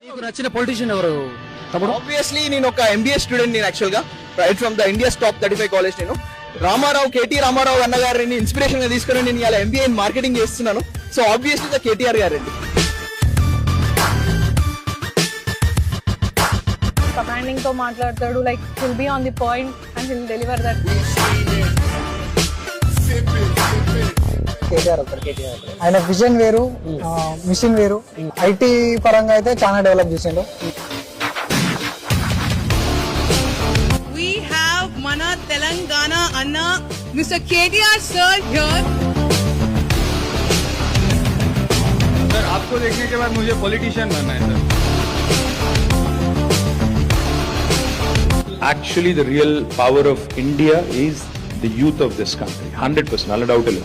నీకు నచ్చిన పొలిటీషియన్ ఎవరు తమ్ముడు? ఆబ్వియస్లీ నేను ఒక ఎంబీఏ స్టూడెంట్ నేను యాక్చువల్ గా right from the India's top 35 college. నేను రామారావు కేటీ రామారావు అన్న గారిని ఇన్స్పిరేషన్ గా తీసుకుని నేను ఇలా ఎంబీఏ ఇన్ మార్కెటింగ్ చేస్తున్నాను. సో ఆబ్వియస్లీ ద కేటీఆర్ గారండి. కమాండింగ్ తో మాట్లాడతాడు, like will be on the point and will deliver that. ఆయన విజన్ వేరు, మిషన్ వేరు. ఐటీ పరంగా అయితే చాలా డెవలప్ చేసిండు. We have Mana Telangana Anna Mr. KTR sir here. Sir आपको देखने के बाद मुझे पॉलिटिशियन बनना है sir. Actually, the real power of India is the youth of this country. 100%, not a doubt.